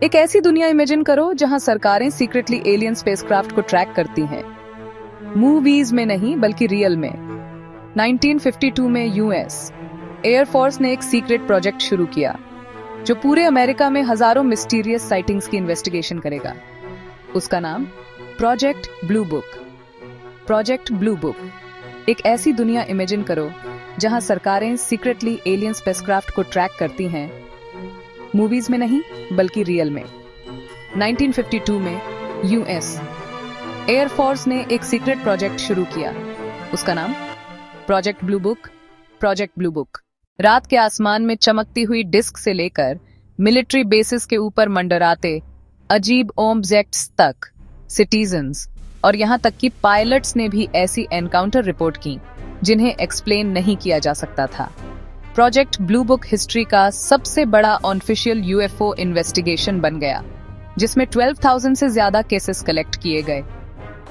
एक ऐसी दुनिया इमेजिन करो जहां सरकारें सीक्रेटली एलियन स्पेसक्राफ्ट को ट्रैक करती हैं। मूवीज में नहीं बल्कि रियल में। 1952 में यूएस एयरफोर्स ने एक सीक्रेट प्रोजेक्ट शुरू किया जो पूरे अमेरिका में हजारों मिस्टीरियस साइटिंग्स की इन्वेस्टिगेशन करेगा। उसका नाम project blue book. Project blue book. एक ऐसी दुनिया इमेजिन करो जहां सरकारें सीक्रेटली एलियन स्पेसक्राफ्ट को ट्रैक करती हैं। मूवीज में नहीं बल्कि रियल में। 1952 में यूएस एयरफोर्स ने एक सीक्रेट प्रोजेक्ट शुरू किया। उसका नाम project blue book. Project blue book रात के आसमान में चमकती हुई डिस्क से लेकर मिलिट्री बेसिस के ऊपर मंडराते अजीब ऑब्जेक्ट्स तक सिटीजन्स और यहां तक कि पायलट्स ने भी ऐसी एनकाउंटर रिपोर्ट की जिन्हें एक्सप्लेन नहीं किया जा सकता था। प्रोजेक्ट ब्लू बुक हिस्ट्री का सबसे बड़ा ऑफिशियल यूएफओ इन्वेस्टिगेशन बन गया, जिसमें 12,000 से ज्यादा केसेस कलेक्ट किए गए।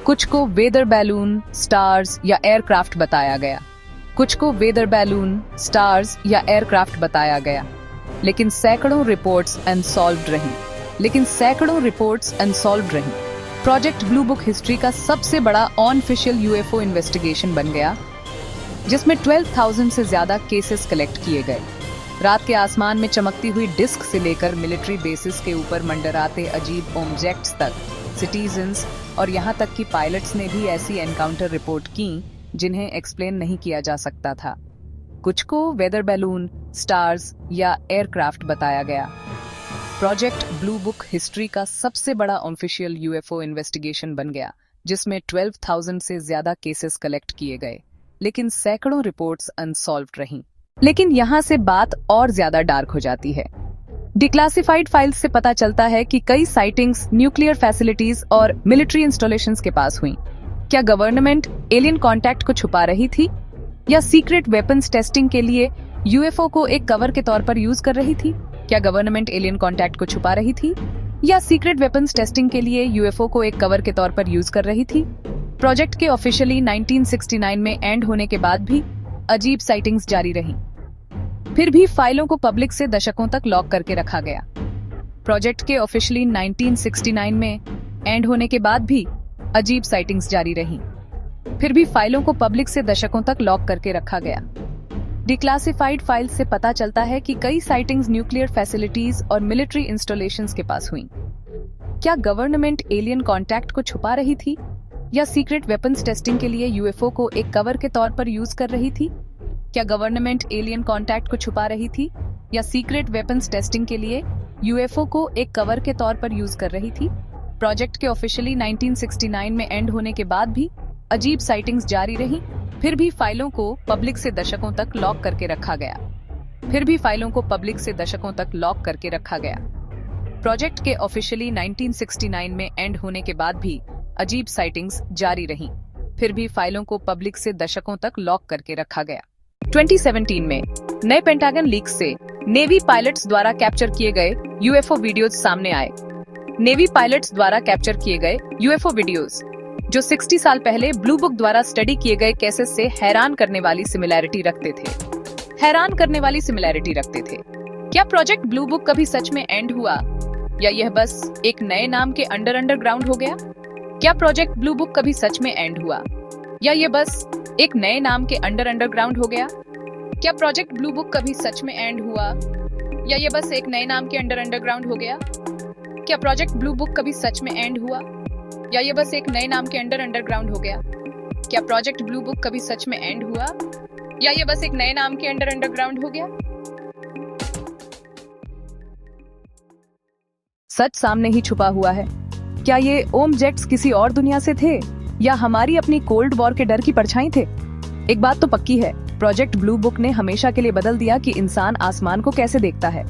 कुछ को वेदर बैलून, स्टार्स या एयरक्राफ्ट बताया गया, कुछ को वेदर बैलून, स्टार्स या एयरक्राफ्ट बताया गया, लेकिन सैकड़ों रिपोर्ट्स अनसॉल्व्ड रहीं। प्रोजेक्ट ब्लू बुक हिस्ट्री का सबसे बड़ा ऑफिशियल यूएफओ इन्वेस्टिगेशन बन गया, जिसमें 12,000 से ज्यादा केसेस कलेक्ट किए गए। रात के आसमान में चमकती हुई डिस्क से लेकर मिलिट्री बेसिस के ऊपर मंडराते अजीब ऑब्जेक्ट्स तक सिटीजन्स और यहां तक कि पायलट्स ने भी ऐसी एनकाउंटर रिपोर्ट की जिन्हें एक्सप्लेन नहीं किया जा सकता था। कुछ को वेदर बैलून, स्टार्स या एयरक्राफ्ट बताया गया। प्रोजेक्ट ब्लू बुक हिस्ट्री का सबसे बड़ा ऑफिशियल यूएफओ इन्वेस्टिगेशन बन गया, जिसमें 12,000 से ज्यादा केसेस कलेक्ट किए गए, लेकिन सैकड़ों रिपोर्ट्स अनसॉल्व्ड रहीं। लेकिन यहाँ से बात और ज्यादा डार्क हो जाती है। डिक्लासिफाइड फाइल्स से पता चलता है कि कई साइटिंग्स न्यूक्लियर फैसिलिटीज और मिलिट्री इंस्टॉलेशंस के पास हुई। क्या गवर्नमेंट एलियन कॉन्टैक्ट को छुपा रही थी, या सीक्रेट वेपन्स टेस्टिंग के लिए यूएफओ को एक कवर के तौर पर यूज कर रही थी? क्या गवर्नमेंट एलियन कॉन्टैक्ट को छुपा रही थी, या सीक्रेट वेपन्स टेस्टिंग के लिए यूएफओ को एक कवर के तौर पर यूज कर रही थी? प्रोजेक्ट के ऑफिशियली 1969 में एंड होने के बाद भी अजीब साइटिंग्स जारी रहीं। फिर भी फाइलों को पब्लिक से दशकों तक लॉक करके रखा गया। प्रोजेक्ट के ऑफिशियली 1969 में एंड होने के बाद भी अजीब साइटिंग्स जारी रहीं। फिर भी फाइलों को पब्लिक से दशकों तक लॉक करके रखा गया। डिक्लासिफाइड फाइल से पता चलता है कि कई साइटिंग्स न्यूक्लियर फैसिलिटीज और मिलिट्री इंस्टॉलेशंस के पास हुई। क्या गवर्नमेंट एलियन कॉन्टैक्ट को छुपा रही थी, या सीक्रेट वेपन्स टेस्टिंग के लिए यूएफओ को एक कवर के तौर पर यूज कर रही थी? क्या गवर्नमेंट एलियन कॉन्टैक्ट को छुपा रही थी, या सीक्रेट वेपन्स टेस्टिंग के लिए यूएफओ को एक कवर के तौर पर यूज कर रही थी? प्रोजेक्ट के ऑफिशियली 1969 में एंड होने के बाद भी अजीब साइटिंग्स जारी रहीं। फिर भी फाइलों को पब्लिक से दशकों तक लॉक करके रखा गया। प्रोजेक्ट के ऑफिशियली 1969 में एंड होने के बाद भी अजीब साइटिंग्स जारी रहीं। फिर भी फाइलों को पब्लिक से दशकों तक लॉक करके रखा गया। 2017 में नए पेंटागन लीक्स से नेवी पायलट्स द्वारा कैप्चर किए गए यूएफओ वीडियोज सामने आए। नेवी पायलट्स द्वारा कैप्चर किए गए यूएफओ वीडियोज, जो 60 साल पहले ब्लू बुक द्वारा स्टडी किए गए केसेस से हैरान करने वाली सिमिलैरिटी रखते थे। क्या प्रोजेक्ट ब्लू बुक कभी सच में एंड हुआ, या यह बस एक नए नाम के अंडरग्राउंड हो गया? क्या प्रोजेक्ट ब्लू बुक कभी सच में एंड हुआ, या यह बस एक नए नाम के अंडरग्राउंड हो गया? क्या प्रोजेक्ट ब्लू बुक कभी सच में एंड हुआ, या यह बस एक नए नाम के अंडरग्राउंड हो गया? क्या प्रोजेक्ट ब्लू बुक कभी सच में एंड हुआ, या यह बस एक नए नाम के अंडरग्राउंड हो गया? क्या प्रोजेक्ट ब्लू बुक कभी सच में एंड हुआ, या यह बस एक नए नाम के अंडरग्राउंड हो गया? सच सामने ही छुपा हुआ है। क्या ये ऑब्जेक्ट्स किसी और दुनिया से थे, या हमारी अपनी कोल्ड वॉर के डर की परछाई थे? एक बात तो पक्की है, प्रोजेक्ट ब्लू बुक ने हमेशा के लिए बदल दिया कि इंसान आसमान को कैसे देखता है।